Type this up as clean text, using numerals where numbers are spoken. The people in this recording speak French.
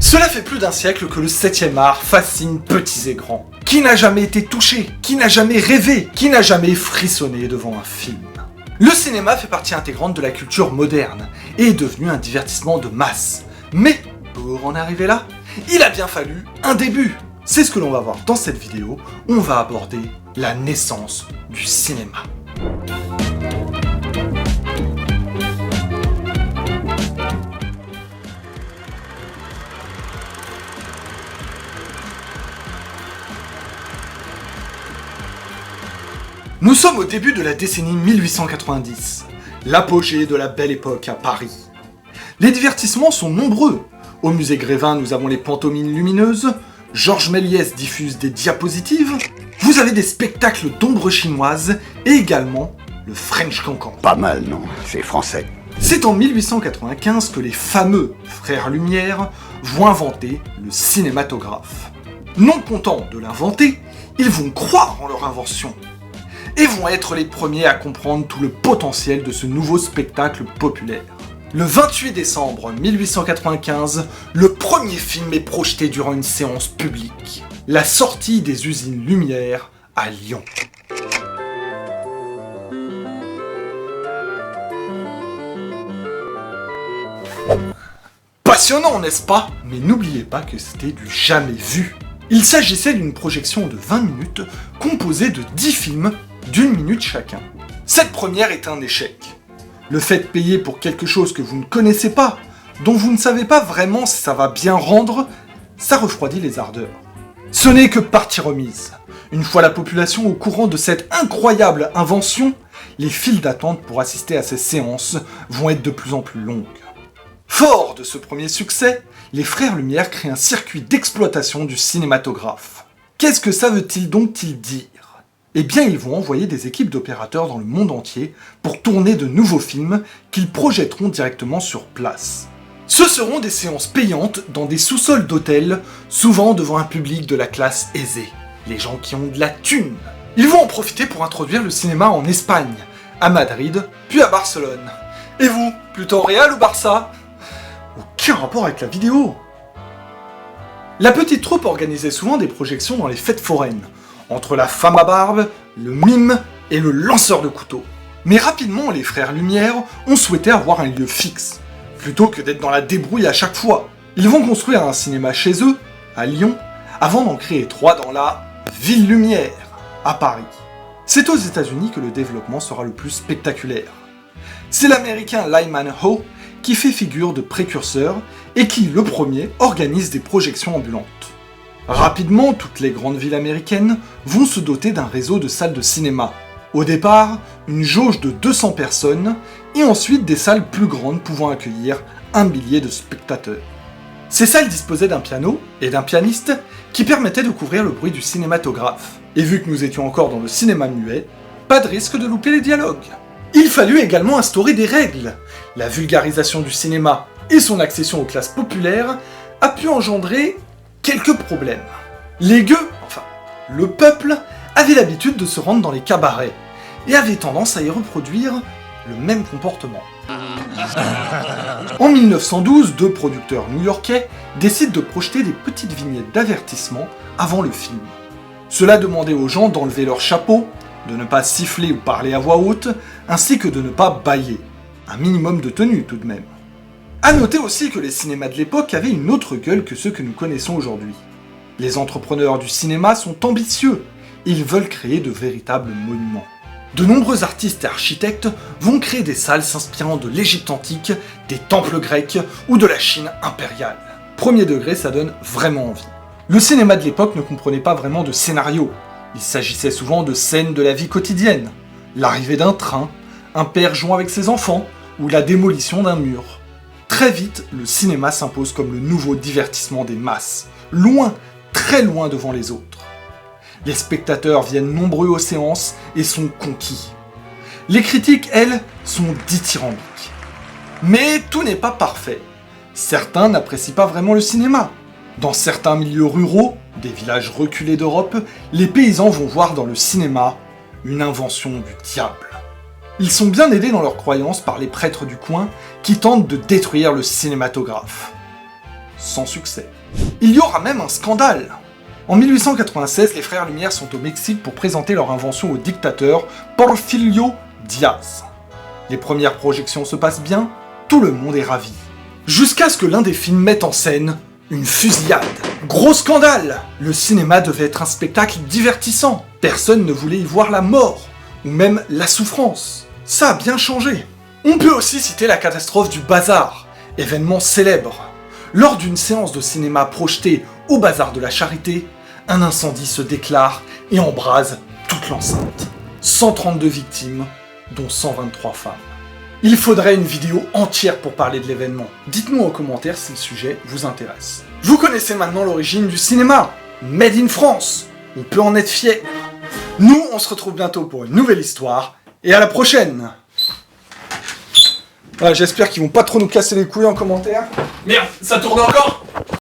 Cela fait plus d'un siècle que le 7e art fascine petits et grands. Qui n'a jamais été touché? Qui n'a jamais rêvé? Qui n'a jamais frissonné devant un film? Le cinéma fait partie intégrante de la culture moderne et est devenu un divertissement de masse. Mais pour en arriver là, il a bien fallu un début. C'est ce que l'on va voir dans cette vidéo, où on va aborder la naissance du cinéma. Nous sommes au début de la décennie 1890, l'apogée de la belle époque à Paris. Les divertissements sont nombreux. Au musée Grévin, nous avons les pantomimes lumineuses, Georges Méliès diffuse des diapositives, vous avez des spectacles d'ombres chinoises et également le French Cancan. Pas mal, non? C'est français. C'est en 1895 que les fameux frères Lumière vont inventer le cinématographe. Non contents de l'inventer, ils vont croire en leur invention et vont être les premiers à comprendre tout le potentiel de ce nouveau spectacle populaire. Le 28 décembre 1895, le premier film est projeté durant une séance publique. La sortie des usines Lumière à Lyon. Passionnant, n'est-ce pas? Mais n'oubliez pas que c'était du jamais vu. Il s'agissait d'une projection de 20 minutes composée de 10 films d'1 minute chacun. Cette première est un échec. Le fait de payer pour quelque chose que vous ne connaissez pas, dont vous ne savez pas vraiment si ça va bien rendre, ça refroidit les ardeurs. Ce n'est que partie remise. Une fois la population au courant de cette incroyable invention, les files d'attente pour assister à ces séances vont être de plus en plus longues. Fort de ce premier succès, les frères Lumière créent un circuit d'exploitation du cinématographe. Qu'est-ce que ça veut-il donc dire? Eh bien, ils vont envoyer des équipes d'opérateurs dans le monde entier pour tourner de nouveaux films qu'ils projetteront directement sur place. Ce seront des séances payantes dans des sous-sols d'hôtels, souvent devant un public de la classe aisée, les gens qui ont de la thune. Ils vont en profiter pour introduire le cinéma en Espagne, à Madrid, puis à Barcelone. Et vous, plutôt Real ou Barça? Aucun rapport avec la vidéo. La petite troupe organisait souvent des projections dans les fêtes foraines, entre la femme à barbe, le mime et le lanceur de couteau. Mais rapidement, les frères Lumière ont souhaité avoir un lieu fixe, plutôt que d'être dans la débrouille à chaque fois. Ils vont construire un cinéma chez eux, à Lyon, avant d'en créer 3 dans la Ville Lumière, à Paris. C'est aux États-Unis que le développement sera le plus spectaculaire. C'est l'américain Lyman Ho qui fait figure de précurseur et qui, le premier, organise des projections ambulantes. Rapidement, toutes les grandes villes américaines vont se doter d'un réseau de salles de cinéma. Au départ, une jauge de 200 personnes, et ensuite des salles plus grandes pouvant accueillir 1 millier de spectateurs. Ces salles disposaient d'un piano et d'un pianiste qui permettaient de couvrir le bruit du cinématographe. Et vu que nous étions encore dans le cinéma muet, pas de risque de louper les dialogues. Il fallut également instaurer des règles. La vulgarisation du cinéma et son accession aux classes populaires a pu engendrer quelques problèmes. Les gueux, enfin, le peuple, avait l'habitude de se rendre dans les cabarets, et avait tendance à y reproduire le même comportement. En 1912, 2 producteurs new-yorkais décident de projeter des petites vignettes d'avertissement avant le film. Cela demandait aux gens d'enlever leur chapeau, de ne pas siffler ou parler à voix haute, ainsi que de ne pas bâiller. Un minimum de tenue tout de même. A noter aussi que les cinémas de l'époque avaient une autre gueule que ceux que nous connaissons aujourd'hui. Les entrepreneurs du cinéma sont ambitieux, ils veulent créer de véritables monuments. De nombreux artistes et architectes vont créer des salles s'inspirant de l'Égypte antique, des temples grecs ou de la Chine impériale. Premier degré, ça donne vraiment envie. Le cinéma de l'époque ne comprenait pas vraiment de scénario, il s'agissait souvent de scènes de la vie quotidienne, l'arrivée d'un train, un père jouant avec ses enfants ou la démolition d'un mur. Très vite, le cinéma s'impose comme le nouveau divertissement des masses, loin, très loin devant les autres. Les spectateurs viennent nombreux aux séances et sont conquis. Les critiques, elles, sont dithyrambiques. Mais tout n'est pas parfait. Certains n'apprécient pas vraiment le cinéma. Dans certains milieux ruraux, des villages reculés d'Europe, les paysans vont voir dans le cinéma une invention du diable. Ils sont bien aidés dans leurs croyances par les prêtres du coin qui tentent de détruire le cinématographe. sans succès. Il y aura même un scandale. En 1896, les frères Lumière sont au Mexique pour présenter leur invention au dictateur Porfirio Díaz. Les premières projections se passent bien, tout le monde est ravi. Jusqu'à ce que l'un des films mette en scène une fusillade. Gros scandale! Le cinéma devait être un spectacle divertissant. Personne ne voulait y voir la mort, ou même la souffrance. Ça a bien changé. On peut aussi citer la catastrophe du Bazar, événement célèbre. Lors d'une séance de cinéma projetée au Bazar de la Charité, un incendie se déclare et embrase toute l'enceinte. 132 victimes, dont 123 femmes. Il faudrait une vidéo entière pour parler de l'événement. Dites-moi en commentaire si le sujet vous intéresse. Vous connaissez maintenant l'origine du cinéma. Made in France. On peut en être fier. Nous, on se retrouve bientôt pour une nouvelle histoire. Et à la prochaine. Voilà, j'espère qu'ils vont pas trop nous casser les couilles en commentaire. Merde, ça tourne encore.